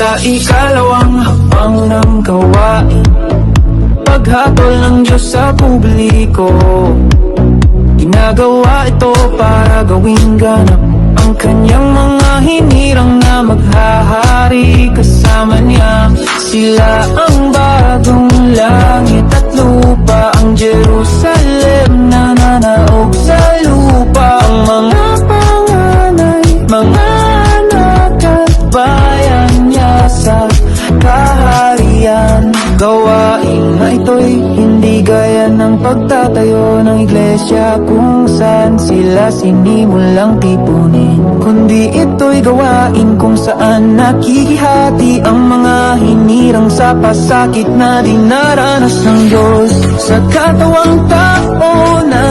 Sa ikalawang hakbang ng gawain, paghatol ng Diyos sa publiko. Ginagawa ito para gawing ganap ang kanyang mga hinirang na maghahari kasama niya. Sila ang bagong langit at lupa, ang Jerusalem na nanaog sa lupa. Ang mga panganay, mga anak at bayan niya sa kaharian. Gawain na ito'y hindi gaya ng pagtatayo ng iglesia kung saan sila sinimulang tipunin, kundi ito'y gawain kung saan nakikihati ang mga hinirang sa pasakit na dinaranas ng Diyos sa katawang tao na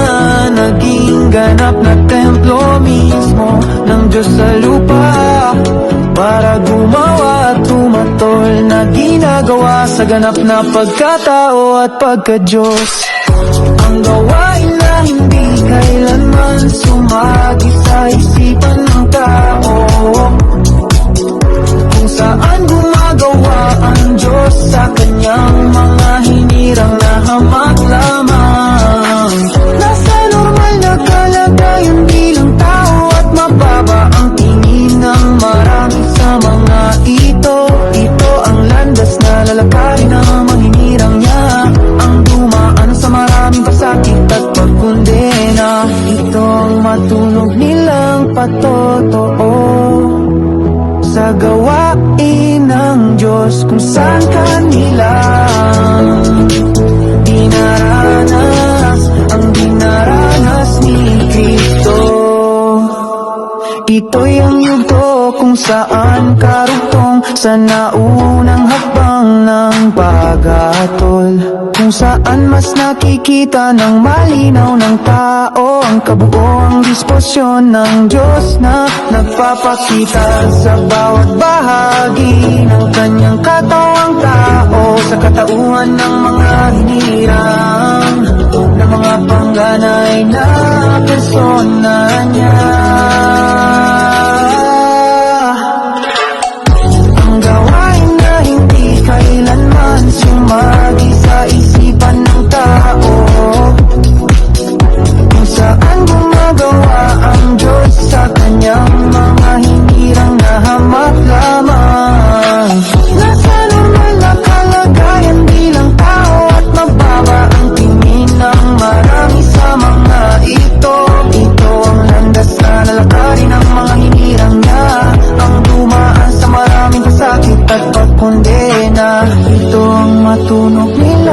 naging ganap na templo mismo ng Diyos sa lupa, para gumawa at tumatol na ginagawa sa ganap na pagkatao at pagka-Diyos. Ang gawain na hindi kailanman sumagi sa isipan ng tao, kung saan gumagawa ang Diyos sa kanyang mga hinirang na hamak lamang. Nasa normal na kalagayan bilang tao at mababa ang tingin ng marami sa mga ito. Ito ang landas na lalakarin ng mga hinirang niya, ang dumaan sa maraming pasakit at pagkondena. Ito ang matunog nilang patotoo sa gawain ng Diyos kung saan kanilang dinaranas ang dinaranas ni Kristo. Ito'y ang yugto kung saan karugtong sa naunang hakbang ng paghatol, kung saan mas nakikita ng malinaw ng tao ang kabuoang disposisyon ng Diyos na nagpapakita sa bawat bahagi ng kanyang katawang tao, sa katauhan ng mga hinirang ng mga pangganay na persona niya. Ang gawain na hindi kailanman sumagi sa isipan ng tao, kung saan gumagawa ang Diyos sa kanyang mga hinirang na hamak lamang. Nasa normal na kalagayan bilang tao at mababa ang tingin ng marami sa mga ito. Ito ang landas na lalakarin ng mga hinirang niya, ang dumaan sa maraming pasakit at pagkondena. Ito ang matunog nila